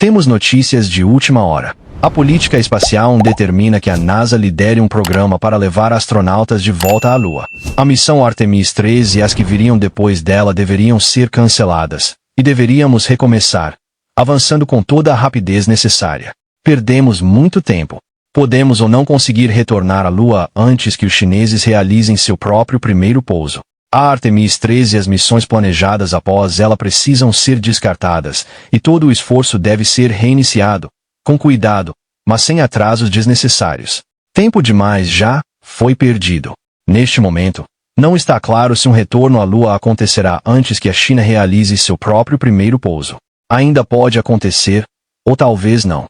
Temos notícias de última hora. A política espacial determina que a NASA lidere um programa para levar astronautas de volta à Lua. A missão Artemis 13 e as que viriam depois dela deveriam ser canceladas, e deveríamos recomeçar, avançando com toda a rapidez necessária. Perdemos muito tempo. Podemos ou não conseguir retornar à Lua antes que os chineses realizem seu próprio primeiro pouso. A Artemis 13 e as missões planejadas após ela precisam ser descartadas, e todo o esforço deve ser reiniciado, com cuidado, mas sem atrasos desnecessários. Tempo demais já foi perdido. Neste momento, não está claro se um retorno à Lua acontecerá antes que a China realize seu próprio primeiro pouso. Ainda pode acontecer, ou talvez não.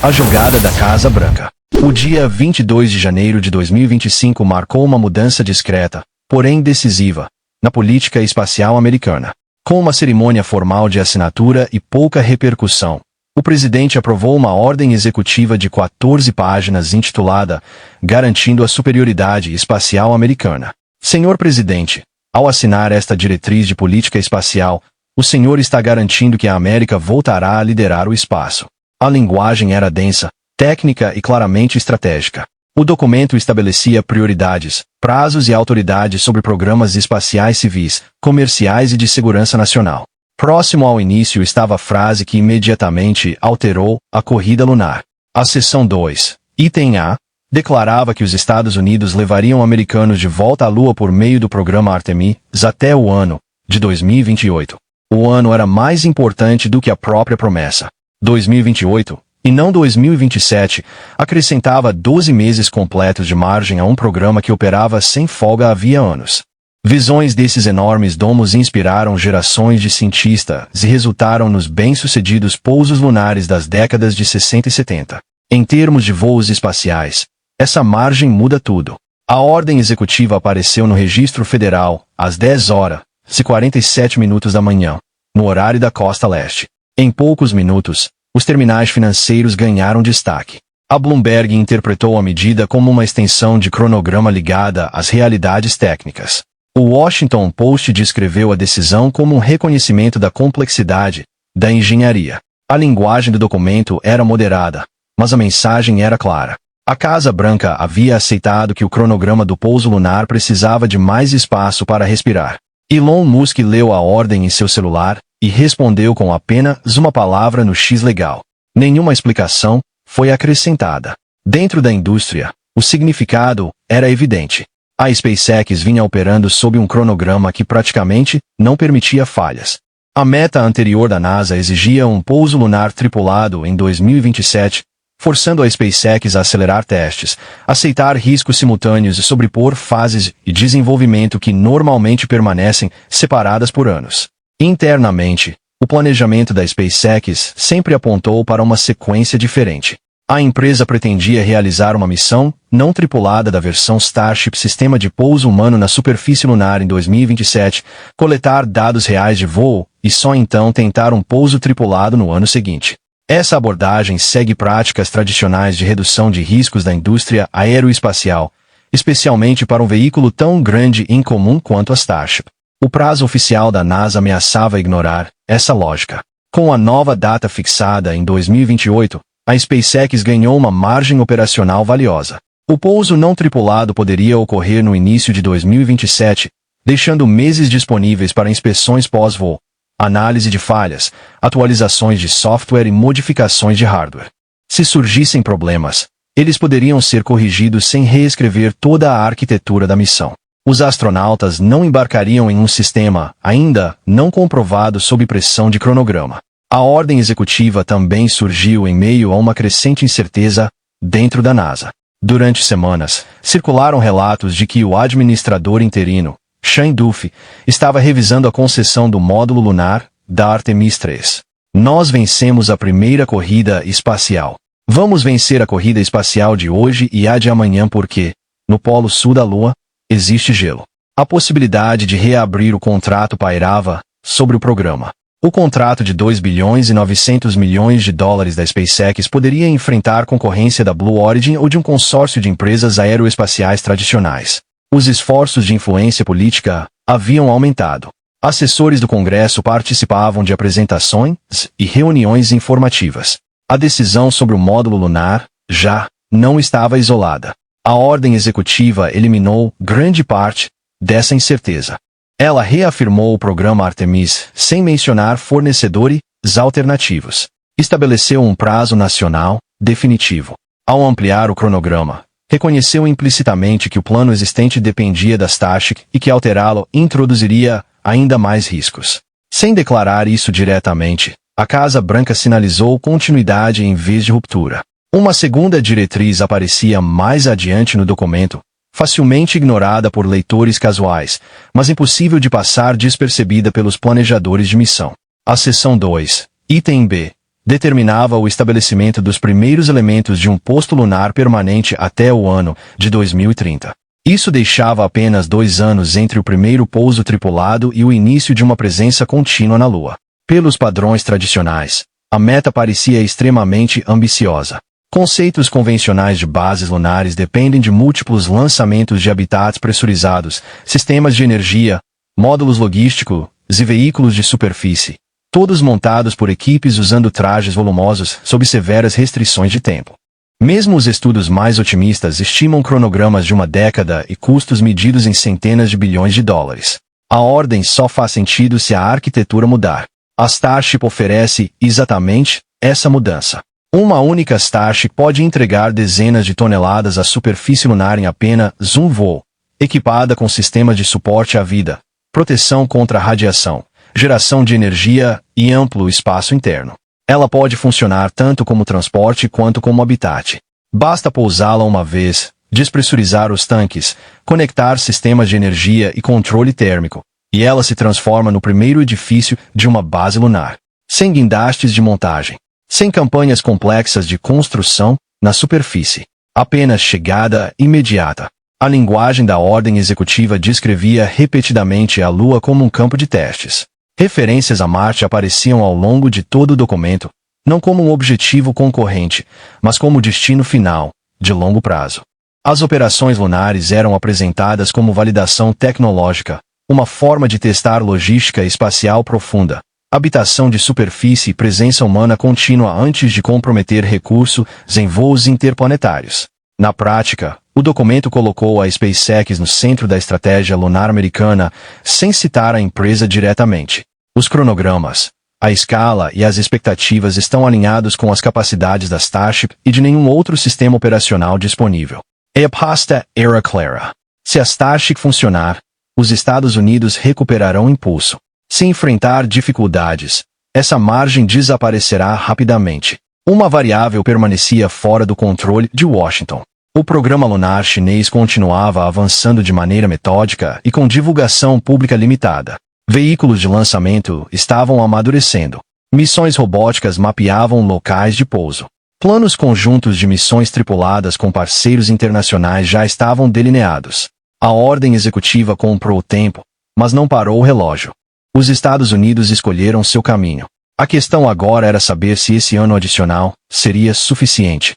A jogada da Casa Branca. O dia 22 de janeiro de 2025 marcou uma mudança discreta, porém decisiva, na política espacial americana. Com uma cerimônia formal de assinatura e pouca repercussão, o presidente aprovou uma ordem executiva de 14 páginas intitulada Garantindo a Superioridade Espacial Americana. Senhor Presidente, ao assinar esta diretriz de política espacial, o senhor está garantindo que a América voltará a liderar o espaço. A linguagem era densa, técnica e claramente estratégica. O documento estabelecia prioridades, prazos e autoridades sobre programas espaciais civis, comerciais e de segurança nacional. Próximo ao início estava a frase que imediatamente alterou a corrida lunar. A seção 2, item A, declarava que os Estados Unidos levariam americanos de volta à Lua por meio do programa Artemis até o ano de 2028. O ano era mais importante do que a própria promessa. 2028, e não 2027, acrescentava 12 meses completos de margem a um programa que operava sem folga havia anos. Visões desses enormes domos inspiraram gerações de cientistas e resultaram nos bem-sucedidos pousos lunares das décadas de 60 e 70. Em termos de voos espaciais, essa margem muda tudo. A ordem executiva apareceu no Registro Federal, às 10h47 da manhã, no horário da costa leste. Em poucos minutos, os terminais financeiros ganharam destaque. A Bloomberg interpretou a medida como uma extensão de cronograma ligada às realidades técnicas. O Washington Post descreveu a decisão como um reconhecimento da complexidade da engenharia. A linguagem do documento era moderada, mas a mensagem era clara. A Casa Branca havia aceitado que o cronograma do pouso lunar precisava de mais espaço para respirar. Elon Musk leu a ordem em seu celular e respondeu com apenas uma palavra no X legal. Nenhuma explicação foi acrescentada. Dentro da indústria, o significado era evidente. A SpaceX vinha operando sob um cronograma que praticamente não permitia falhas. A meta anterior da NASA exigia um pouso lunar tripulado em 2027, forçando a SpaceX a acelerar testes, aceitar riscos simultâneos e sobrepor fases de desenvolvimento que normalmente permanecem separadas por anos. Internamente, o planejamento da SpaceX sempre apontou para uma sequência diferente. A empresa pretendia realizar uma missão não tripulada da versão Starship Sistema de Pouso Humano na superfície lunar em 2027, coletar dados reais de voo e só então tentar um pouso tripulado no ano seguinte. Essa abordagem segue práticas tradicionais de redução de riscos da indústria aeroespacial, especialmente para um veículo tão grande e incomum quanto a Starship. O prazo oficial da NASA ameaçava ignorar essa lógica. Com a nova data fixada em 2028, a SpaceX ganhou uma margem operacional valiosa. O pouso não tripulado poderia ocorrer no início de 2027, deixando meses disponíveis para inspeções pós-voo, análise de falhas, atualizações de software e modificações de hardware. Se surgissem problemas, eles poderiam ser corrigidos sem reescrever toda a arquitetura da missão. Os astronautas não embarcariam em um sistema ainda não comprovado sob pressão de cronograma. A ordem executiva também surgiu em meio a uma crescente incerteza dentro da NASA. Durante semanas, circularam relatos de que o administrador interino, Shane Duffy, estava revisando a concessão do módulo lunar da Artemis 3. Nós vencemos a primeira corrida espacial. Vamos vencer a corrida espacial de hoje e a de amanhã porque, no polo sul da Lua, existe gelo. A possibilidade de reabrir o contrato pairava sobre o programa. O contrato de 2 bilhões e 900 milhões de dólares da SpaceX poderia enfrentar concorrência da Blue Origin ou de um consórcio de empresas aeroespaciais tradicionais. Os esforços de influência política haviam aumentado. Assessores do Congresso participavam de apresentações e reuniões informativas. A decisão sobre o módulo lunar, já, não estava isolada. A ordem executiva eliminou grande parte dessa incerteza. Ela reafirmou o programa Artemis sem mencionar fornecedores alternativos. Estabeleceu um prazo nacional definitivo. Ao ampliar o cronograma, reconheceu implicitamente que o plano existente dependia da Starship e que alterá-lo introduziria ainda mais riscos. Sem declarar isso diretamente, a Casa Branca sinalizou continuidade em vez de ruptura. Uma segunda diretriz aparecia mais adiante no documento, facilmente ignorada por leitores casuais, mas impossível de passar despercebida pelos planejadores de missão. A seção 2, item B, determinava o estabelecimento dos primeiros elementos de um posto lunar permanente até o ano de 2030. Isso deixava apenas 2 anos entre o primeiro pouso tripulado e o início de uma presença contínua na Lua. Pelos padrões tradicionais, a meta parecia extremamente ambiciosa. Conceitos convencionais de bases lunares dependem de múltiplos lançamentos de habitats pressurizados, sistemas de energia, módulos logísticos e veículos de superfície, todos montados por equipes usando trajes volumosos sob severas restrições de tempo. Mesmo os estudos mais otimistas estimam cronogramas de uma década e custos medidos em centenas de bilhões de dólares. A ordem só faz sentido se a arquitetura mudar. A Starship oferece exatamente essa mudança. Uma única Starship pode entregar dezenas de toneladas à superfície lunar em apenas um voo, equipada com sistemas de suporte à vida, proteção contra radiação, geração de energia e amplo espaço interno. Ela pode funcionar tanto como transporte quanto como habitat. Basta pousá-la uma vez, despressurizar os tanques, conectar sistemas de energia e controle térmico, e ela se transforma no primeiro edifício de uma base lunar. Sem guindastes de montagem. Sem campanhas complexas de construção na superfície. Apenas chegada imediata. A linguagem da ordem executiva descrevia repetidamente a Lua como um campo de testes. Referências a Marte apareciam ao longo de todo o documento, não como um objetivo concorrente, mas como destino final, de longo prazo. As operações lunares eram apresentadas como validação tecnológica, uma forma de testar logística espacial profunda, habitação de superfície e presença humana contínua antes de comprometer recursos em voos interplanetários. Na prática, o documento colocou a SpaceX no centro da estratégia lunar americana, sem citar a empresa diretamente. Os cronogramas, a escala e as expectativas estão alinhados com as capacidades da Starship e de nenhum outro sistema operacional disponível. A aposta era clara. Se a Starship funcionar, os Estados Unidos recuperarão impulso. Se enfrentar dificuldades, essa margem desaparecerá rapidamente. Uma variável permanecia fora do controle de Washington. O programa lunar chinês continuava avançando de maneira metódica e com divulgação pública limitada. Veículos de lançamento estavam amadurecendo. Missões robóticas mapeavam locais de pouso. Planos conjuntos de missões tripuladas com parceiros internacionais já estavam delineados. A ordem executiva comprou o tempo, mas não parou o relógio. Os Estados Unidos escolheram seu caminho. A questão agora era saber se esse ano adicional seria suficiente.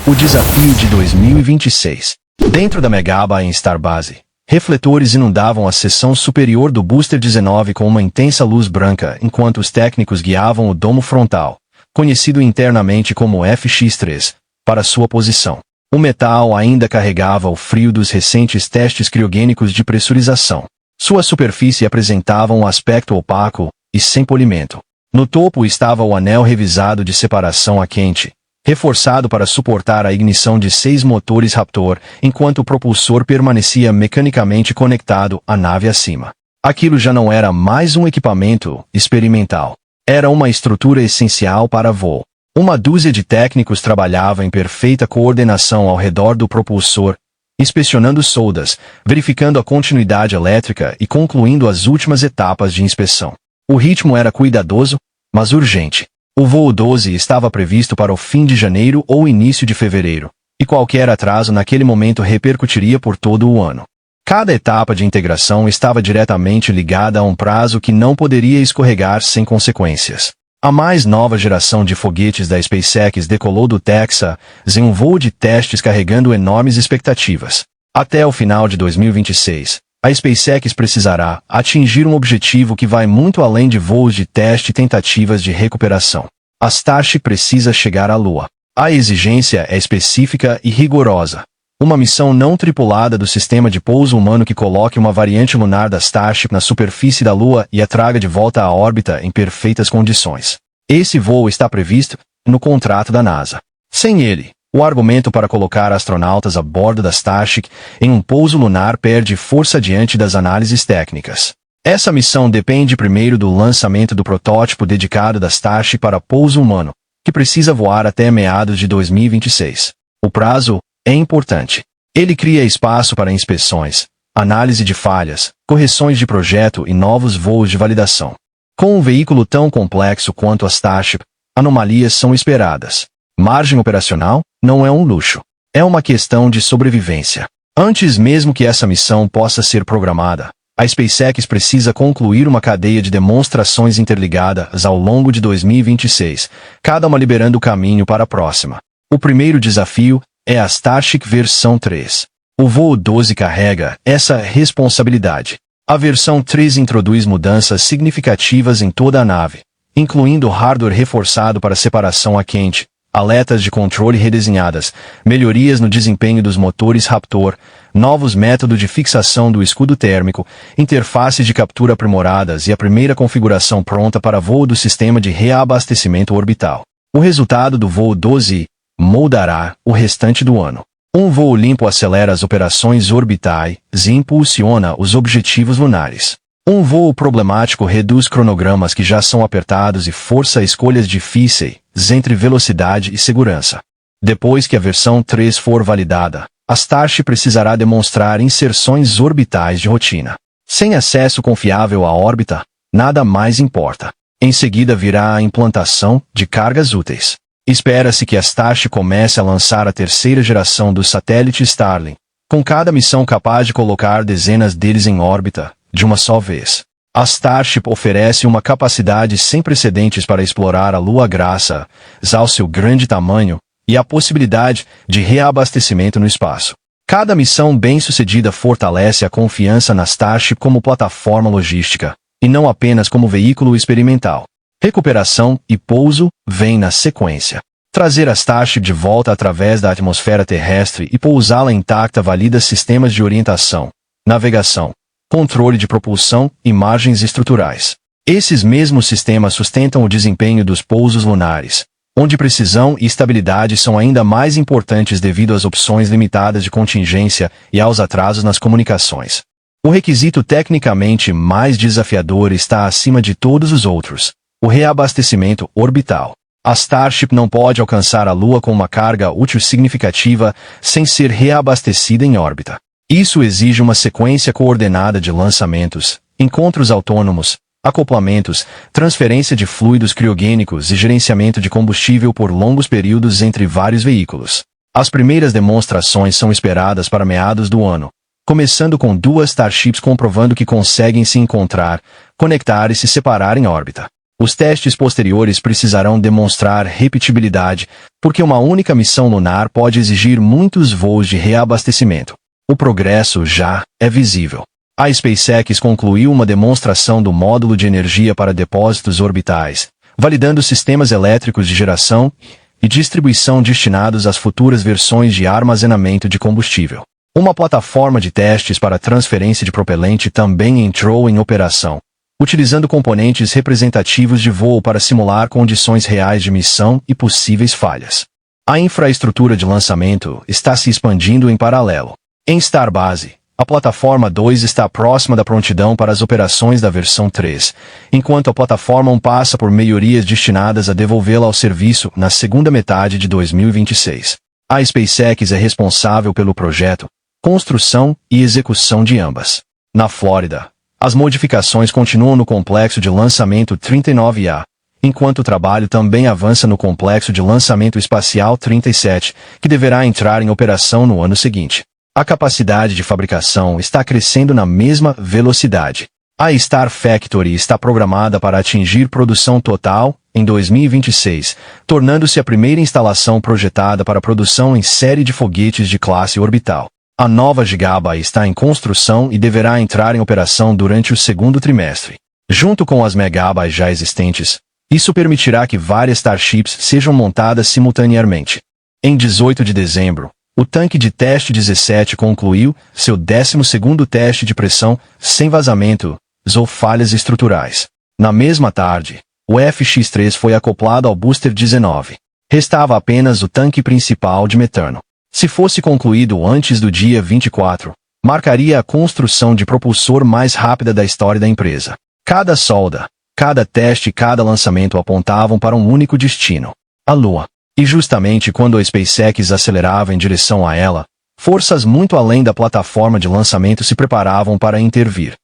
O desafio de 2026. Dentro da Megaba em Starbase, refletores inundavam a seção superior do Booster 19 com uma intensa luz branca enquanto os técnicos guiavam o domo frontal, conhecido internamente como FX-3, para sua posição. O metal ainda carregava o frio dos recentes testes criogênicos de pressurização. Sua superfície apresentava um aspecto opaco e sem polimento. No topo estava o anel revisado de separação a quente, reforçado para suportar a ignição de 6 motores Raptor, enquanto o propulsor permanecia mecanicamente conectado à nave acima. Aquilo já não era mais um equipamento experimental. Era uma estrutura essencial para voo. Uma dúzia de técnicos trabalhava em perfeita coordenação ao redor do propulsor, inspecionando soldas, verificando a continuidade elétrica e concluindo as últimas etapas de inspeção. O ritmo era cuidadoso, mas urgente. O voo 12 estava previsto para o fim de janeiro ou início de fevereiro, e qualquer atraso naquele momento repercutiria por todo o ano. Cada etapa de integração estava diretamente ligada a um prazo que não poderia escorregar sem consequências. A mais nova geração de foguetes da SpaceX decolou do Texas em um voo de testes carregando enormes expectativas. Até o final de 2026, A SpaceX precisará atingir um objetivo que vai muito além de voos de teste e tentativas de recuperação. A Starship precisa chegar à Lua. A exigência é específica e rigorosa. Uma missão não tripulada do sistema de pouso humano que coloque uma variante lunar da Starship na superfície da Lua e a traga de volta à órbita em perfeitas condições. Esse voo está previsto no contrato da NASA. Sem ele, o argumento para colocar astronautas a bordo da Starship em um pouso lunar perde força diante das análises técnicas. Essa missão depende primeiro do lançamento do protótipo dedicado da Starship para pouso humano, que precisa voar até meados de 2026. O prazo é importante. Ele cria espaço para inspeções, análise de falhas, correções de projeto e novos voos de validação. Com um veículo tão complexo quanto a Starship, anomalias são esperadas. Margem operacional não é um luxo. É uma questão de sobrevivência. Antes mesmo que essa missão possa ser programada, a SpaceX precisa concluir uma cadeia de demonstrações interligadas ao longo de 2026, cada uma liberando o caminho para a próxima. O primeiro desafio é a Starship versão 3. O voo 12 carrega essa responsabilidade. A versão 3 introduz mudanças significativas em toda a nave, incluindo hardware reforçado para separação a quente, aletas de controle redesenhadas, melhorias no desempenho dos motores Raptor, novos métodos de fixação do escudo térmico, interfaces de captura aprimoradas e a primeira configuração pronta para voo do sistema de reabastecimento orbital. O resultado do voo 12 moldará o restante do ano. Um voo limpo acelera as operações orbitais e impulsiona os objetivos lunares. Um voo problemático reduz cronogramas que já são apertados e força escolhas difíceis entre velocidade e segurança. Depois que a versão 3 for validada, a Starship precisará demonstrar inserções orbitais de rotina. Sem acesso confiável à órbita, nada mais importa. Em seguida virá a implantação de cargas úteis. Espera-se que a Starship comece a lançar a terceira geração do satélite Starlink, com cada missão capaz de colocar dezenas deles em órbita, de uma só vez. A Starship oferece uma capacidade sem precedentes para explorar a Lua graças ao seu grande tamanho e a possibilidade de reabastecimento no espaço. Cada missão bem-sucedida fortalece a confiança na Starship como plataforma logística, e não apenas como veículo experimental. Recuperação e pouso vêm na sequência. Trazer a Starship de volta através da atmosfera terrestre e pousá-la intacta valida sistemas de orientação, navegação, controle de propulsão e margens estruturais. Esses mesmos sistemas sustentam o desempenho dos pousos lunares, onde precisão e estabilidade são ainda mais importantes devido às opções limitadas de contingência e aos atrasos nas comunicações. O requisito tecnicamente mais desafiador está acima de todos os outros: o reabastecimento orbital. A Starship não pode alcançar a Lua com uma carga útil significativa sem ser reabastecida em órbita. Isso exige uma sequência coordenada de lançamentos, encontros autônomos, acoplamentos, transferência de fluidos criogênicos e gerenciamento de combustível por longos períodos entre vários veículos. As primeiras demonstrações são esperadas para meados do ano, começando com 2 Starships comprovando que conseguem se encontrar, conectar e se separar em órbita. Os testes posteriores precisarão demonstrar repetibilidade, porque uma única missão lunar pode exigir muitos voos de reabastecimento. O progresso já é visível. A SpaceX concluiu uma demonstração do módulo de energia para depósitos orbitais, validando sistemas elétricos de geração e distribuição destinados às futuras versões de armazenamento de combustível. Uma plataforma de testes para transferência de propelente também entrou em operação, utilizando componentes representativos de voo para simular condições reais de missão e possíveis falhas. A infraestrutura de lançamento está se expandindo em paralelo. Em Starbase, a plataforma 2 está próxima da prontidão para as operações da versão 3, enquanto a plataforma 1 passa por melhorias destinadas a devolvê-la ao serviço na segunda metade de 2026. A SpaceX é responsável pelo projeto, construção e execução de ambas. Na Flórida, as modificações continuam no complexo de lançamento 39A, enquanto o trabalho também avança no complexo de lançamento espacial 37, que deverá entrar em operação no ano seguinte. A capacidade de fabricação está crescendo na mesma velocidade. A Star Factory está programada para atingir produção total em 2026, tornando-se a primeira instalação projetada para produção em série de foguetes de classe orbital. A nova Gigaba está em construção e deverá entrar em operação durante o segundo trimestre. Junto com as Megabas já existentes, isso permitirá que várias Starships sejam montadas simultaneamente. Em 18 de dezembro, o tanque de teste 17 concluiu seu 12º teste de pressão sem vazamento ou falhas estruturais. Na mesma tarde, o FX-3 foi acoplado ao booster 19. Restava apenas o tanque principal de metano. Se fosse concluído antes do dia 24, marcaria a construção de propulsor mais rápida da história da empresa. Cada solda, cada teste e cada lançamento apontavam para um único destino: a Lua. E justamente quando a SpaceX acelerava em direção a ela, forças muito além da plataforma de lançamento se preparavam para intervir.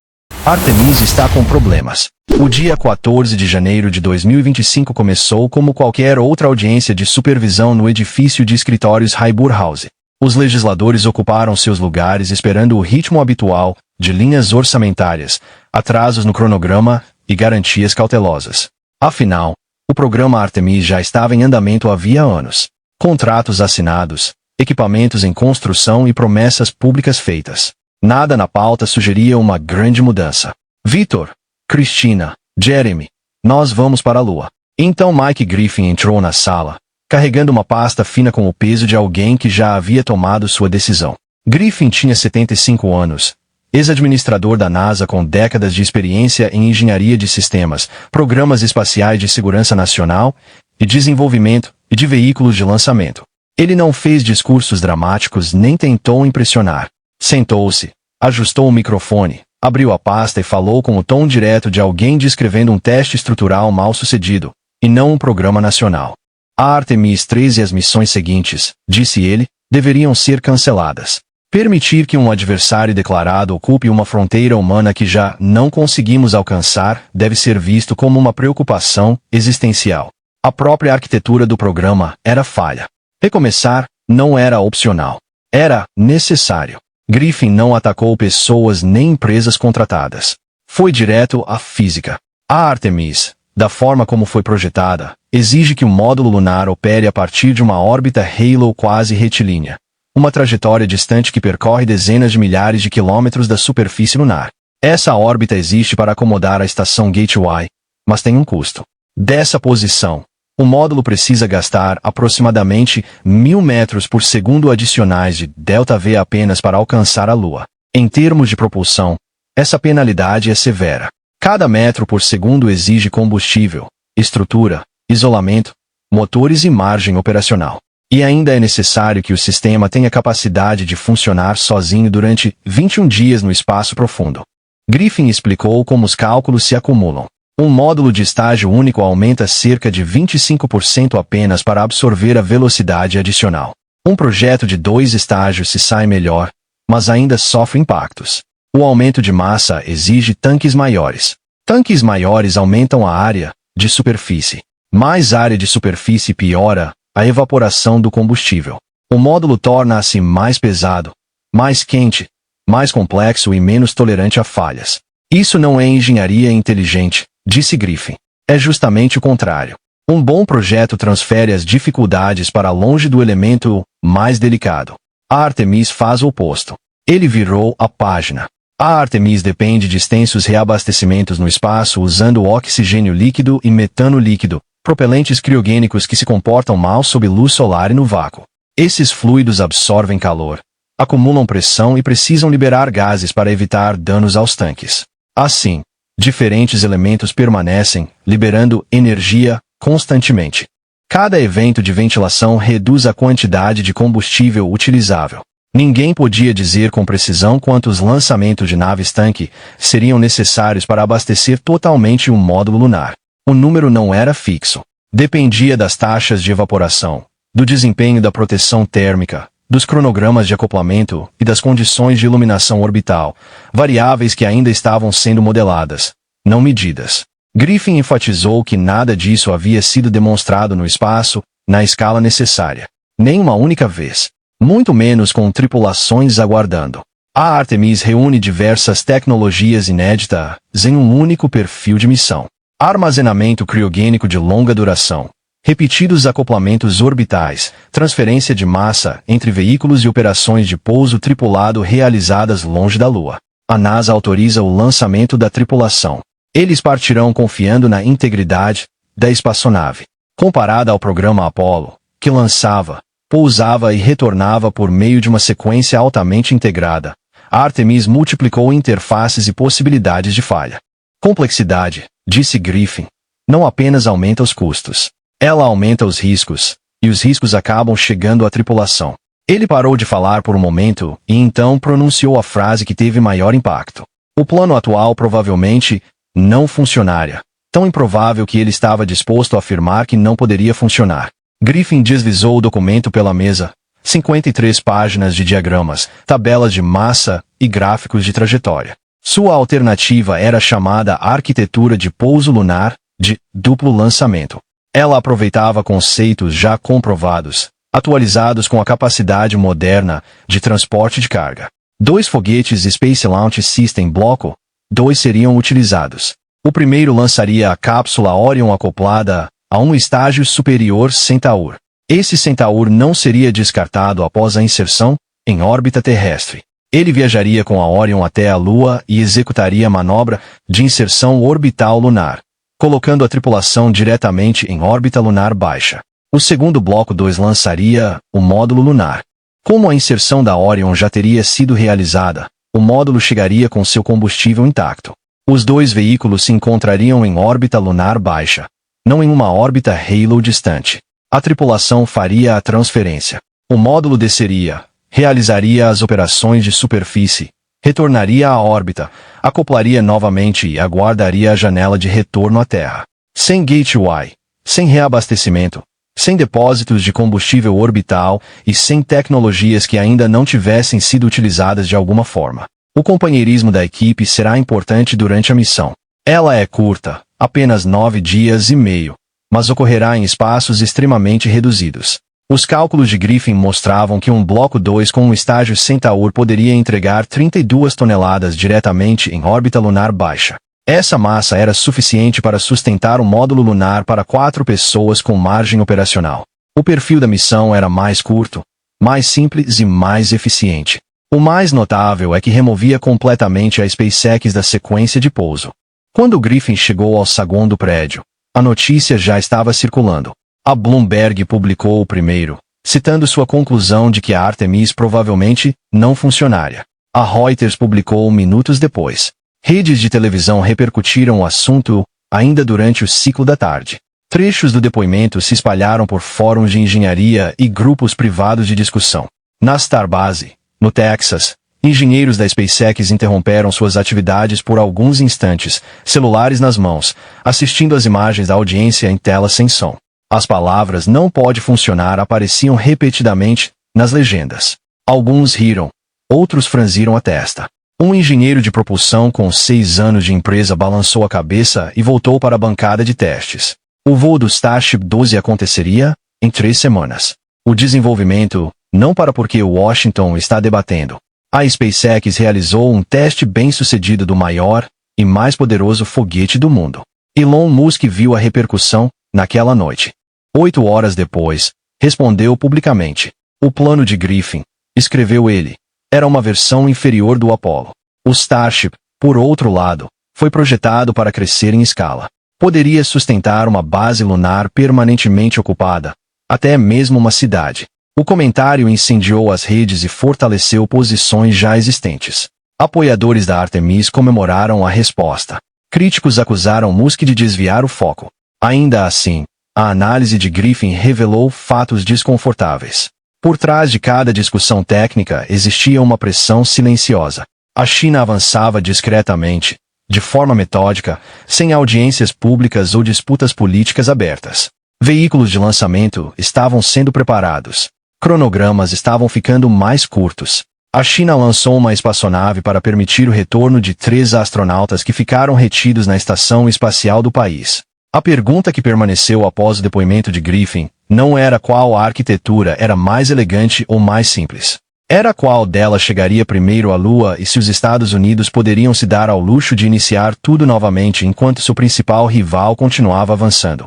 Artemis está com problemas. O dia 14 de janeiro de 2025 começou como qualquer outra audiência de supervisão no edifício de escritórios Hybur House. Os legisladores ocuparam seus lugares esperando o ritmo habitual de linhas orçamentárias, atrasos no cronograma e garantias cautelosas. Afinal, o programa Artemis já estava em andamento havia anos. Contratos assinados, equipamentos em construção e promessas públicas feitas. Nada na pauta sugeria uma grande mudança. Victor, Cristina, Jeremy, nós vamos para a Lua. Então Mike Griffin entrou na sala, carregando uma pasta fina com o peso de alguém que já havia tomado sua decisão. Griffin tinha 75 anos, ex-administrador da NASA com décadas de experiência em engenharia de sistemas, programas espaciais de segurança nacional e desenvolvimento e de veículos de lançamento. Ele não fez discursos dramáticos nem tentou impressionar. Sentou-se, ajustou o microfone, abriu a pasta e falou com o tom direto de alguém descrevendo um teste estrutural mal sucedido, e não um programa nacional. A Artemis 3 e as missões seguintes, disse ele, deveriam ser canceladas. Permitir que um adversário declarado ocupe uma fronteira humana que já não conseguimos alcançar deve ser visto como uma preocupação existencial. A própria arquitetura do programa era falha. Recomeçar não era opcional. Era necessário. Griffin não atacou pessoas nem empresas contratadas. Foi direto à física. A Artemis, da forma como foi projetada, exige que o módulo lunar opere a partir de uma órbita Halo quase retilínea. Uma trajetória distante que percorre dezenas de milhares de quilômetros da superfície lunar. Essa órbita existe para acomodar a estação Gateway, mas tem um custo. Dessa posição, o módulo precisa gastar aproximadamente 1000 metros por segundo adicionais de ΔV apenas para alcançar a Lua. Em termos de propulsão, essa penalidade é severa. Cada metro por segundo exige combustível, estrutura, isolamento, motores e margem operacional. E ainda é necessário que o sistema tenha capacidade de funcionar sozinho durante 21 dias no espaço profundo. Griffin explicou como os cálculos se acumulam. Um módulo de estágio único aumenta cerca de 25% apenas para absorver a velocidade adicional. Um projeto de 2 estágios se sai melhor, mas ainda sofre impactos. O aumento de massa exige tanques maiores. Tanques maiores aumentam a área de superfície. Mais área de superfície piora a evaporação do combustível. O módulo torna-se mais pesado, mais quente, mais complexo e menos tolerante a falhas. Isso não é engenharia inteligente, disse Griffin. É justamente o contrário. Um bom projeto transfere as dificuldades para longe do elemento mais delicado. A Artemis faz o oposto. Ele virou a página. A Artemis depende de extensos reabastecimentos no espaço usando oxigênio líquido e metano líquido, propelentes criogênicos que se comportam mal sob luz solar e no vácuo. Esses fluidos absorvem calor, acumulam pressão e precisam liberar gases para evitar danos aos tanques. Assim, diferentes elementos permanecem, liberando energia constantemente. Cada evento de ventilação reduz a quantidade de combustível utilizável. Ninguém podia dizer com precisão quantos lançamentos de naves-tanque seriam necessários para abastecer totalmente um módulo lunar. O número não era fixo. Dependia das taxas de evaporação, do desempenho da proteção térmica, dos cronogramas de acoplamento e das condições de iluminação orbital, variáveis que ainda estavam sendo modeladas, não medidas. Griffin enfatizou que nada disso havia sido demonstrado no espaço, na escala necessária. Nem uma única vez. Muito menos com tripulações aguardando. A Artemis reúne diversas tecnologias inéditas em um único perfil de missão. Armazenamento criogênico de longa duração, repetidos acoplamentos orbitais, transferência de massa entre veículos e operações de pouso tripulado realizadas longe da Lua. A NASA autoriza o lançamento da tripulação. Eles partirão confiando na integridade da espaçonave. Comparada ao programa Apollo, que lançava, pousava e retornava por meio de uma sequência altamente integrada, a Artemis multiplicou interfaces e possibilidades de falha. Complexidade, disse Griffin, não apenas aumenta os custos. Ela aumenta os riscos, e os riscos acabam chegando à tripulação. Ele parou de falar por um momento e então pronunciou a frase que teve maior impacto. O plano atual provavelmente não funcionaria. Tão improvável que ele estava disposto a afirmar que não poderia funcionar. Griffin deslizou o documento pela mesa. 53 páginas de diagramas, tabelas de massa e gráficos de trajetória. Sua alternativa era chamada arquitetura de pouso lunar, de duplo lançamento. Ela aproveitava conceitos já comprovados, atualizados com a capacidade moderna de transporte de carga. 2 foguetes Space Launch System Bloco 2 seriam utilizados. O primeiro lançaria a cápsula Orion acoplada a um estágio superior Centaur. Esse Centaur não seria descartado após a inserção em órbita terrestre. Ele viajaria com a Orion até a Lua e executaria a manobra de inserção orbital lunar, colocando a tripulação diretamente em órbita lunar baixa. O segundo bloco 2 lançaria o módulo lunar. Como a inserção da Orion já teria sido realizada, o módulo chegaria com seu combustível intacto. Os 2 veículos se encontrariam em órbita lunar baixa, não em uma órbita halo distante. A tripulação faria a transferência. O módulo desceria, realizaria as operações de superfície, retornaria à órbita, acoplaria novamente e aguardaria a janela de retorno à Terra. Sem gateway, sem reabastecimento, sem depósitos de combustível orbital e sem tecnologias que ainda não tivessem sido utilizadas de alguma forma. O companheirismo da equipe será importante durante a missão. Ela é curta, apenas 9 dias e meio, mas ocorrerá em espaços extremamente reduzidos. Os cálculos de Griffin mostravam que um bloco 2 com um estágio Centaur poderia entregar 32 toneladas diretamente em órbita lunar baixa. Essa massa era suficiente para sustentar um módulo lunar para 4 pessoas com margem operacional. O perfil da missão era mais curto, mais simples e mais eficiente. O mais notável é que removia completamente a SpaceX da sequência de pouso. Quando Griffin chegou ao saguão do prédio, a notícia já estava circulando. A Bloomberg publicou o primeiro, citando sua conclusão de que a Artemis provavelmente não funcionaria. A Reuters publicou minutos depois. Redes de televisão repercutiram o assunto ainda durante o ciclo da tarde. Trechos do depoimento se espalharam por fóruns de engenharia e grupos privados de discussão. Na Starbase, no Texas, engenheiros da SpaceX interromperam suas atividades por alguns instantes, celulares nas mãos, assistindo às imagens da audiência em tela sem som. As palavras "não pode funcionar" apareciam repetidamente nas legendas. Alguns riram, outros franziram a testa. Um engenheiro de propulsão com 6 anos de empresa balançou a cabeça e voltou para a bancada de testes. O voo do Starship 12 aconteceria em 3 semanas. O desenvolvimento não para porque Washington está debatendo. A SpaceX realizou um teste bem-sucedido do maior e mais poderoso foguete do mundo. Elon Musk viu a repercussão naquela noite. 8 horas depois, respondeu publicamente. O plano de Griffin, escreveu ele, era uma versão inferior do Apollo. O Starship, por outro lado, foi projetado para crescer em escala. Poderia sustentar uma base lunar permanentemente ocupada, até mesmo uma cidade. O comentário incendiou as redes e fortaleceu posições já existentes. Apoiadores da Artemis comemoraram a resposta. Críticos acusaram Musk de desviar o foco. Ainda assim, a análise de Griffin revelou fatos desconfortáveis. Por trás de cada discussão técnica existia uma pressão silenciosa. A China avançava discretamente, de forma metódica, sem audiências públicas ou disputas políticas abertas. Veículos de lançamento estavam sendo preparados. Cronogramas estavam ficando mais curtos. A China lançou uma espaçonave para permitir o retorno de 3 astronautas que ficaram retidos na estação espacial do país. A pergunta que permaneceu após o depoimento de Griffin não era qual a arquitetura era mais elegante ou mais simples. Era qual delas chegaria primeiro à Lua e se os Estados Unidos poderiam se dar ao luxo de iniciar tudo novamente enquanto seu principal rival continuava avançando.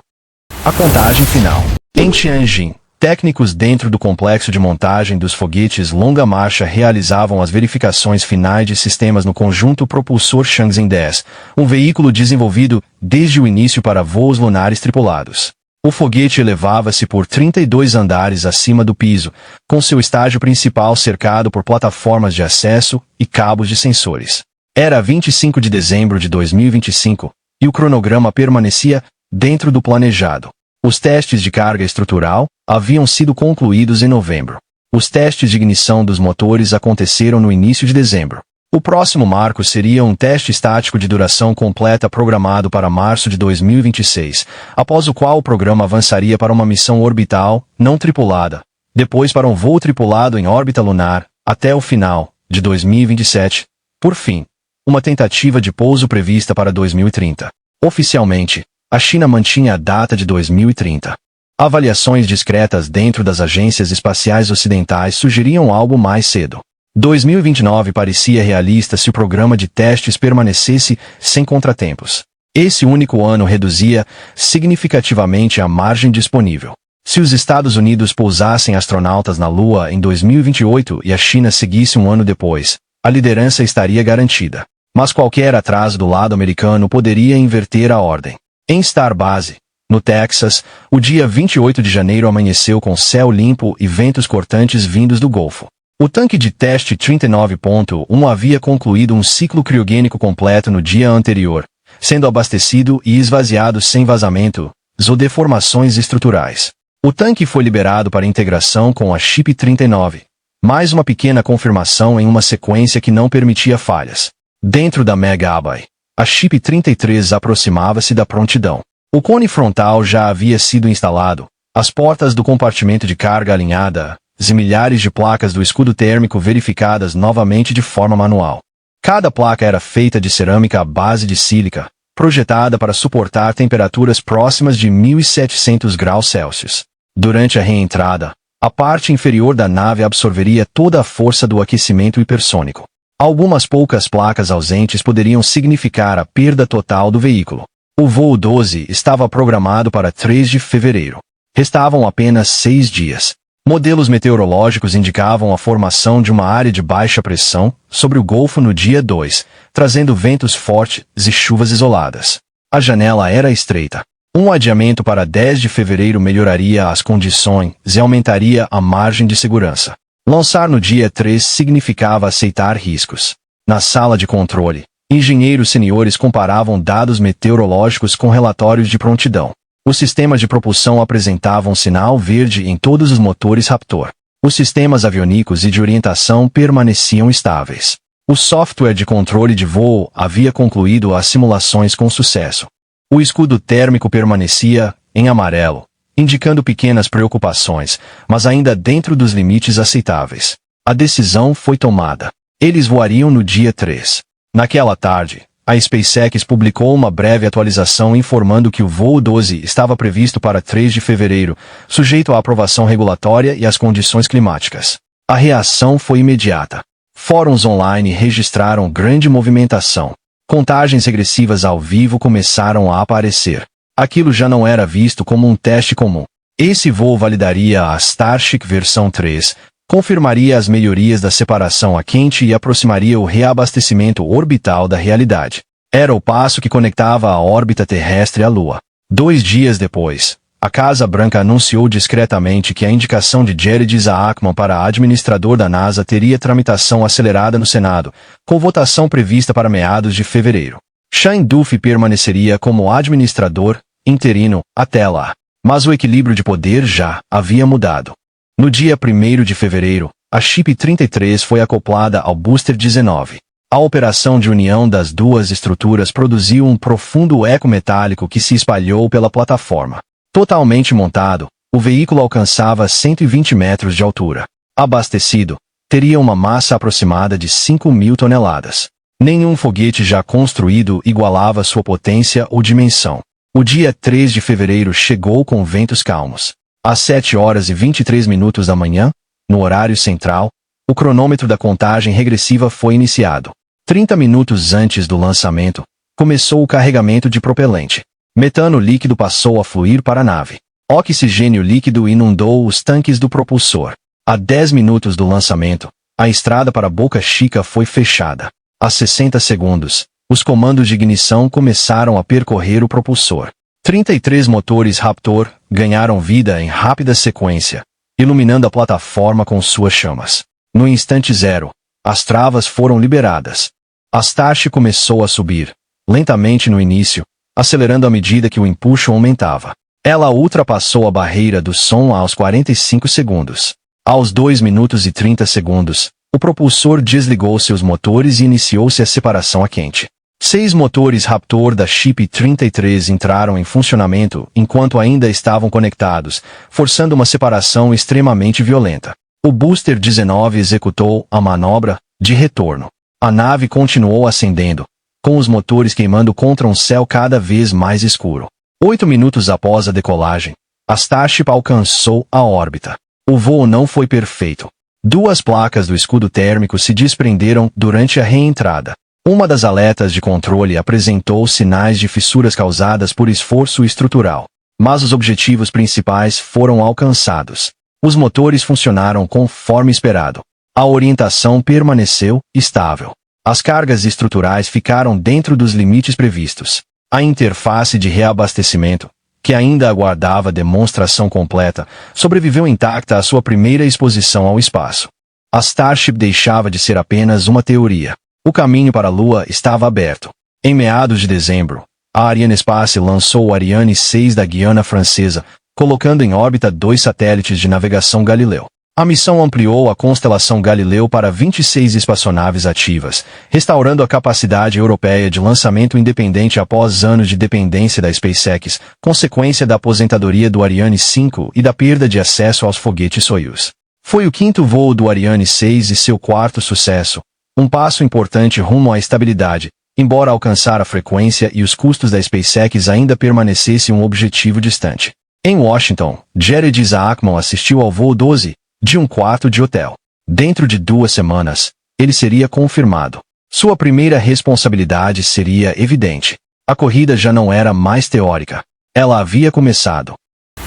A contagem final. Em Tianjin, técnicos dentro do complexo de montagem dos foguetes longa marcha realizavam as verificações finais de sistemas no conjunto propulsor Chang'e 10, um veículo desenvolvido desde o início para voos lunares tripulados. O foguete elevava-se por 32 andares acima do piso, com seu estágio principal cercado por plataformas de acesso e cabos de sensores. Era 25 de dezembro de 2025, e o cronograma permanecia dentro do planejado. Os testes de carga estrutural haviam sido concluídos em novembro. Os testes de ignição dos motores aconteceram no início de dezembro. O próximo marco seria um teste estático de duração completa programado para março de 2026, após o qual o programa avançaria para uma missão orbital não tripulada, depois para um voo tripulado em órbita lunar, até o final de 2027. Por fim, uma tentativa de pouso prevista para 2030. Oficialmente, a China mantinha a data de 2030. Avaliações discretas dentro das agências espaciais ocidentais sugeriam algo mais cedo. 2029 parecia realista se o programa de testes permanecesse sem contratempos. Esse único ano reduzia significativamente a margem disponível. Se os Estados Unidos pousassem astronautas na Lua em 2028 e a China seguisse um ano depois, a liderança estaria garantida. Mas qualquer atraso do lado americano poderia inverter a ordem. Em Starbase, no Texas, o dia 28 de janeiro amanheceu com céu limpo e ventos cortantes vindos do Golfo. O tanque de teste 39.1 havia concluído um ciclo criogênico completo no dia anterior, sendo abastecido e esvaziado sem vazamento ou deformações estruturais. O tanque foi liberado para integração com a Ship 39, mais uma pequena confirmação em uma sequência que não permitia falhas. Dentro da Mega Bay, a Ship 33 aproximava-se da prontidão. O cone frontal já havia sido instalado, as portas do compartimento de carga alinhadas e milhares de placas do escudo térmico verificadas novamente de forma manual. Cada placa era feita de cerâmica à base de sílica, projetada para suportar temperaturas próximas de 1.700 graus Celsius. Durante a reentrada, a parte inferior da nave absorveria toda a força do aquecimento hipersônico. Algumas poucas placas ausentes poderiam significar a perda total do veículo. O voo 12 estava programado para 3 de fevereiro. Restavam apenas 6 dias. Modelos meteorológicos indicavam a formação de uma área de baixa pressão sobre o Golfo no dia 2, trazendo ventos fortes e chuvas isoladas. A janela era estreita. Um adiamento para 10 de fevereiro melhoraria as condições e aumentaria a margem de segurança. Lançar no dia 3 significava aceitar riscos. Na sala de controle, engenheiros seniores comparavam dados meteorológicos com relatórios de prontidão. Os sistemas de propulsão apresentavam sinal verde em todos os motores Raptor. Os sistemas aviônicos e de orientação permaneciam estáveis. O software de controle de voo havia concluído as simulações com sucesso. O escudo térmico permanecia em amarelo, indicando pequenas preocupações, mas ainda dentro dos limites aceitáveis. A decisão foi tomada. Eles voariam no dia 3. Naquela tarde, a SpaceX publicou uma breve atualização informando que o voo 12 estava previsto para 3 de fevereiro, sujeito à aprovação regulatória e às condições climáticas. A reação foi imediata. Fóruns online registraram grande movimentação. Contagens regressivas ao vivo começaram a aparecer. Aquilo já não era visto como um teste comum. Esse voo validaria a Starship versão 3, confirmaria as melhorias da separação a quente e aproximaria o reabastecimento orbital da realidade. Era o passo que conectava a órbita terrestre à Lua. 2 dias depois, a Casa Branca anunciou discretamente que a indicação de Jared Isaacman para administrador da NASA teria tramitação acelerada no Senado, com votação prevista para meados de fevereiro. Shane Duffy permaneceria como administrador interino até lá. Mas o equilíbrio de poder já havia mudado. No dia 1º de fevereiro, a Ship 33 foi acoplada ao Booster 19. A operação de união das duas estruturas produziu um profundo eco metálico que se espalhou pela plataforma. Totalmente montado, o veículo alcançava 120 metros de altura. Abastecido, teria uma massa aproximada de 5.000 toneladas. Nenhum foguete já construído igualava sua potência ou dimensão. O dia 3 de fevereiro chegou com ventos calmos. Às 7h23 da manhã, no horário central, o cronômetro da contagem regressiva foi iniciado. 30 minutos antes do lançamento, começou o carregamento de propelente. Metano líquido passou a fluir para a nave. Oxigênio líquido inundou os tanques do propulsor. A 10 minutos do lançamento, a estrada para Boca Chica foi fechada. A 60 segundos, os comandos de ignição começaram a percorrer o propulsor. 33 motores Raptor ganharam vida em rápida sequência, iluminando a plataforma com suas chamas. No instante zero, as travas foram liberadas. A Starship começou a subir, lentamente no início, acelerando à medida que o empuxo aumentava. Ela ultrapassou a barreira do som aos 45 segundos. Aos 2 minutos e 30 segundos, o propulsor desligou seus motores e iniciou-se a separação a quente. 6 motores Raptor da Ship 33 entraram em funcionamento enquanto ainda estavam conectados, forçando uma separação extremamente violenta. O Booster 19 executou a manobra de retorno. A nave continuou ascendendo, com os motores queimando contra um céu cada vez mais escuro. 8 minutos após a decolagem, a Starship alcançou a órbita. O voo não foi perfeito. 2 placas do escudo térmico se desprenderam durante a reentrada. Uma das aletas de controle apresentou sinais de fissuras causadas por esforço estrutural, mas os objetivos principais foram alcançados. Os motores funcionaram conforme esperado. A orientação permaneceu estável. As cargas estruturais ficaram dentro dos limites previstos. A interface de reabastecimento, que ainda aguardava demonstração completa, sobreviveu intacta à sua primeira exposição ao espaço. A Starship deixava de ser apenas uma teoria. O caminho para a Lua estava aberto. Em meados de dezembro, a Arianespace lançou o Ariane 6 da Guiana Francesa, colocando em órbita 2 satélites de navegação Galileu. A missão ampliou a constelação Galileu para 26 espaçonaves ativas, restaurando a capacidade europeia de lançamento independente após anos de dependência da SpaceX, consequência da aposentadoria do Ariane 5 e da perda de acesso aos foguetes Soyuz. Foi o 5º voo do Ariane 6 e seu 4º sucesso, um passo importante rumo à estabilidade, embora alcançar a frequência e os custos da SpaceX ainda permanecesse um objetivo distante. Em Washington, Jared Isaacman assistiu ao voo 12, de um quarto de hotel. Dentro de 2 semanas, ele seria confirmado. Sua primeira responsabilidade seria evidente. A corrida já não era mais teórica. Ela havia começado.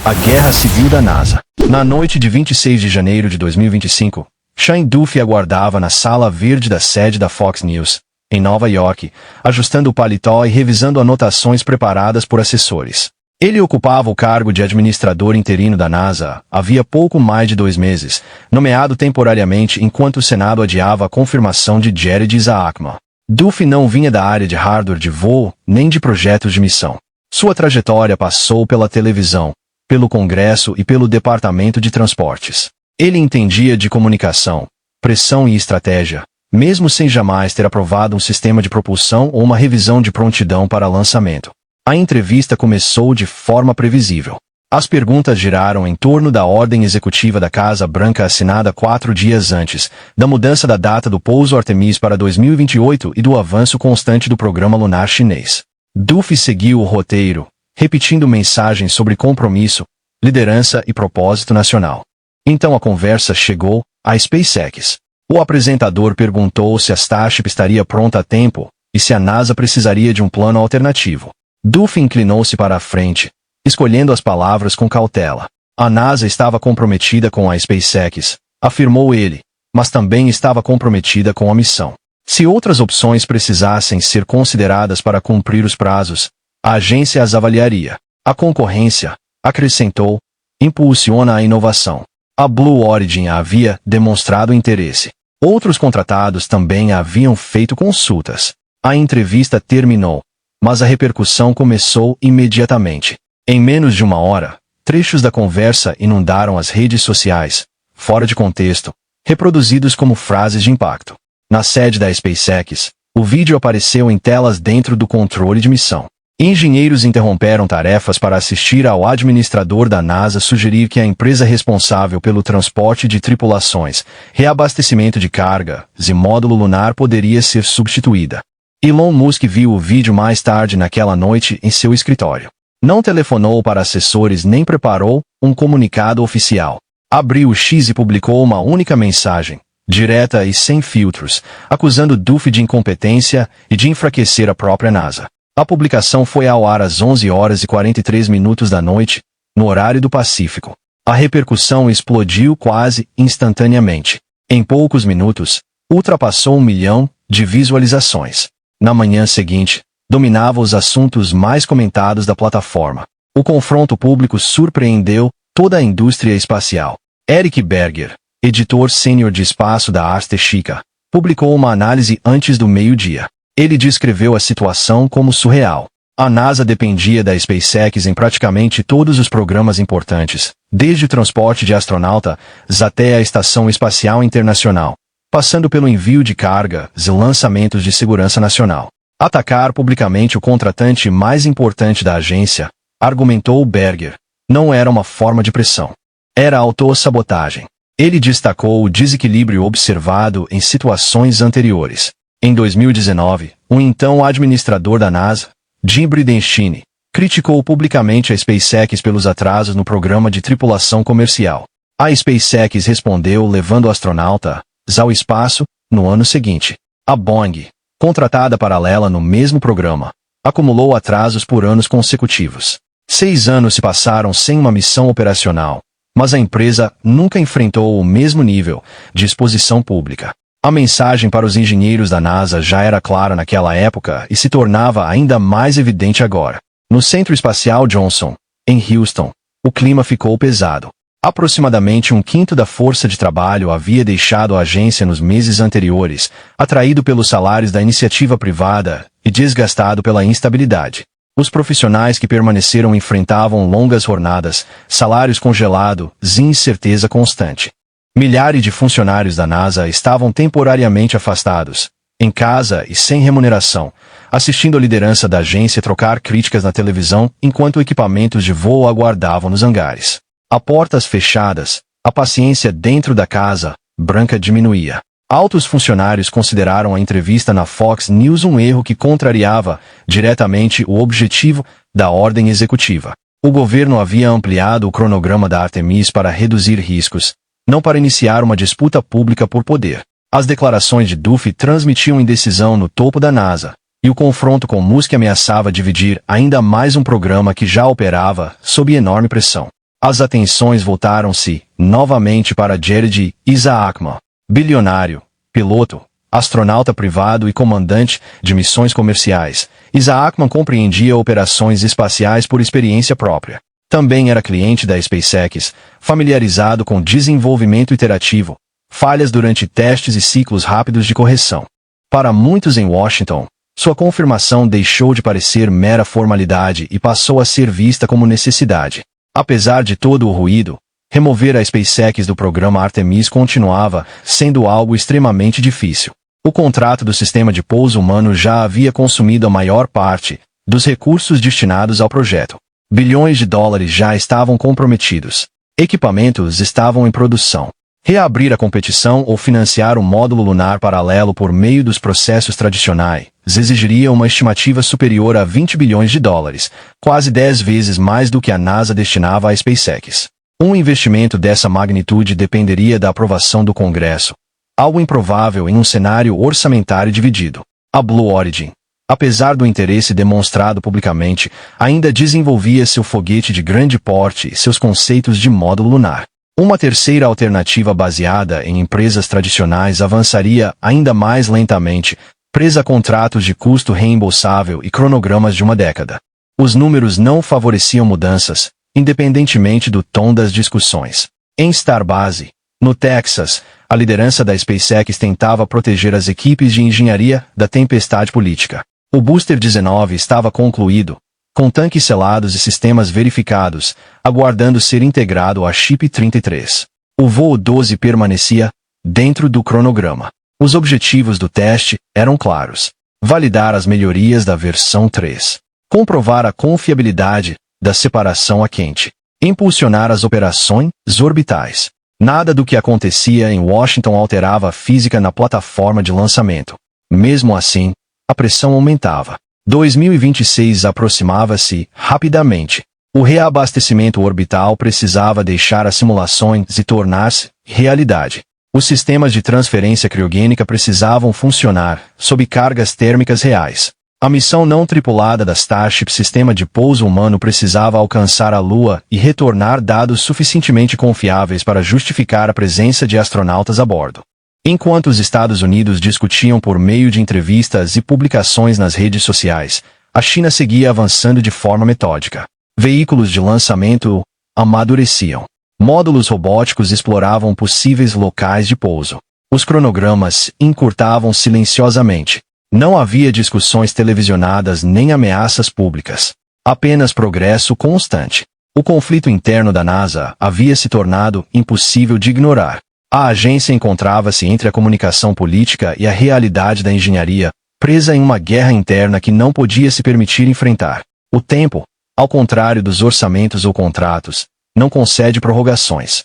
A Guerra Civil da NASA. Na noite de 26 de janeiro de 2025, Shane Duffy aguardava na sala verde da sede da Fox News, em Nova York, ajustando o paletó e revisando anotações preparadas por assessores. Ele ocupava o cargo de administrador interino da NASA havia pouco mais de 2 meses, nomeado temporariamente enquanto o Senado adiava a confirmação de Jared Isaacman. Duffy não vinha da área de hardware de voo, nem de projetos de missão. Sua trajetória passou pela televisão, pelo Congresso e pelo Departamento de Transportes. Ele entendia de comunicação, pressão e estratégia, mesmo sem jamais ter aprovado um sistema de propulsão ou uma revisão de prontidão para lançamento. A entrevista começou de forma previsível. As perguntas giraram em torno da ordem executiva da Casa Branca assinada 4 dias antes, da mudança da data do pouso Artemis para 2028 e do avanço constante do programa lunar chinês. Duffy seguiu o roteiro, repetindo mensagens sobre compromisso, liderança e propósito nacional. Então a conversa chegou à SpaceX. O apresentador perguntou se a Starship estaria pronta a tempo e se a NASA precisaria de um plano alternativo. Duffy inclinou-se para a frente, escolhendo as palavras com cautela. A NASA estava comprometida com a SpaceX, afirmou ele, mas também estava comprometida com a missão. Se outras opções precisassem ser consideradas para cumprir os prazos, a agência as avaliaria. A concorrência, acrescentou, impulsiona a inovação. A Blue Origin havia demonstrado interesse. Outros contratados também haviam feito consultas. A entrevista terminou, mas a repercussão começou imediatamente. Em menos de 1 hora, trechos da conversa inundaram as redes sociais, fora de contexto, reproduzidos como frases de impacto. Na sede da SpaceX, o vídeo apareceu em telas dentro do controle de missão. Engenheiros interromperam tarefas para assistir ao administrador da NASA sugerir que a empresa responsável pelo transporte de tripulações, reabastecimento de cargas e módulo lunar poderia ser substituída. Elon Musk viu o vídeo mais tarde naquela noite em seu escritório. Não telefonou para assessores nem preparou um comunicado oficial. Abriu o X e publicou uma única mensagem, direta e sem filtros, acusando Duffy de incompetência e de enfraquecer a própria NASA. A publicação foi ao ar às 11 horas e 43 minutos da noite, no horário do Pacífico. A repercussão explodiu quase instantaneamente. Em poucos minutos, ultrapassou 1 milhão de visualizações. Na manhã seguinte, dominava os assuntos mais comentados da plataforma. O confronto público surpreendeu toda a indústria espacial. Eric Berger, editor sênior de espaço da Ars Technica, publicou uma análise antes do meio-dia. Ele descreveu a situação como surreal. A NASA dependia da SpaceX em praticamente todos os programas importantes, desde o transporte de astronautas até a Estação Espacial Internacional, passando pelo envio de cargas e lançamentos de segurança nacional. Atacar publicamente o contratante mais importante da agência, argumentou Berger, não era uma forma de pressão. Era autossabotagem. Ele destacou o desequilíbrio observado em situações anteriores. Em 2019, o então administrador da NASA, Jim Bridenstine, criticou publicamente a SpaceX pelos atrasos no programa de tripulação comercial. A SpaceX respondeu levando astronautas ao espaço no ano seguinte. A Boeing, contratada paralela no mesmo programa, acumulou atrasos por anos consecutivos. 6 anos se passaram sem uma missão operacional, mas a empresa nunca enfrentou o mesmo nível de exposição pública. A mensagem para os engenheiros da NASA já era clara naquela época e se tornava ainda mais evidente agora. No Centro Espacial Johnson, em Houston, o clima ficou pesado. Aproximadamente 1/5 da força de trabalho havia deixado a agência nos meses anteriores, atraído pelos salários da iniciativa privada e desgastado pela instabilidade. Os profissionais que permaneceram enfrentavam longas jornadas, salários congelados e incerteza constante. Milhares de funcionários da NASA estavam temporariamente afastados, em casa e sem remuneração, assistindo a liderança da agência trocar críticas na televisão enquanto equipamentos de voo aguardavam nos hangares. A portas fechadas, a paciência dentro da Casa Branca diminuía. Altos funcionários consideraram a entrevista na Fox News um erro que contrariava diretamente o objetivo da ordem executiva. O governo havia ampliado o cronograma da Artemis para reduzir riscos, não para iniciar uma disputa pública por poder. As declarações de Duffy transmitiam indecisão no topo da NASA, e o confronto com Musk ameaçava dividir ainda mais um programa que já operava sob enorme pressão. As atenções voltaram-se novamente para Jared Isaacman, bilionário, piloto, astronauta privado e comandante de missões comerciais. Isaacman compreendia operações espaciais por experiência própria. Também era cliente da SpaceX, familiarizado com desenvolvimento iterativo, falhas durante testes e ciclos rápidos de correção. Para muitos em Washington, sua confirmação deixou de parecer mera formalidade e passou a ser vista como necessidade. Apesar de todo o ruído, remover a SpaceX do programa Artemis continuava sendo algo extremamente difícil. O contrato do sistema de pouso humano já havia consumido a maior parte dos recursos destinados ao projeto. Bilhões de dólares já estavam comprometidos. Equipamentos estavam em produção. Reabrir a competição ou financiar um módulo lunar paralelo por meio dos processos tradicionais exigiria uma estimativa superior a 20 bilhões de dólares, quase 10 vezes mais do que a NASA destinava à SpaceX. Um investimento dessa magnitude dependeria da aprovação do Congresso, algo improvável em um cenário orçamentário dividido. A Blue Origin, apesar do interesse demonstrado publicamente, ainda desenvolvia seu foguete de grande porte e seus conceitos de módulo lunar. Uma terceira alternativa baseada em empresas tradicionais avançaria ainda mais lentamente, presa a contratos de custo reembolsável e cronogramas de uma década. Os números não favoreciam mudanças, independentemente do tom das discussões. Em Starbase, no Texas, a liderança da SpaceX tentava proteger as equipes de engenharia da tempestade política. O Booster 19 estava concluído, com tanques selados e sistemas verificados, aguardando ser integrado a Chip 33. O voo 12 permanecia dentro do cronograma. Os objetivos do teste eram claros: validar as melhorias da versão 3, comprovar a confiabilidade da separação a quente, impulsionar as operações orbitais. Nada do que acontecia em Washington alterava a física na plataforma de lançamento. Mesmo assim, a pressão aumentava. 2026 aproximava-se rapidamente. O reabastecimento orbital precisava deixar as simulações e tornar-se realidade. Os sistemas de transferência criogênica precisavam funcionar sob cargas térmicas reais. A missão não tripulada da Starship, sistema de pouso humano, precisava alcançar a Lua e retornar dados suficientemente confiáveis para justificar a presença de astronautas a bordo. Enquanto os Estados Unidos discutiam por meio de entrevistas e publicações nas redes sociais, a China seguia avançando de forma metódica. Veículos de lançamento amadureciam. Módulos robóticos exploravam possíveis locais de pouso. Os cronogramas encurtavam silenciosamente. Não havia discussões televisionadas nem ameaças públicas. Apenas progresso constante. O conflito interno da NASA havia se tornado impossível de ignorar. A agência encontrava-se entre a comunicação política e a realidade da engenharia, presa em uma guerra interna que não podia se permitir enfrentar. O tempo, ao contrário dos orçamentos ou contratos, não concede prorrogações.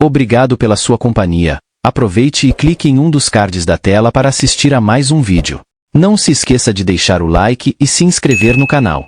Obrigado pela sua companhia. Aproveite e clique em um dos cards da tela para assistir a mais um vídeo. Não se esqueça de deixar o like e se inscrever no canal.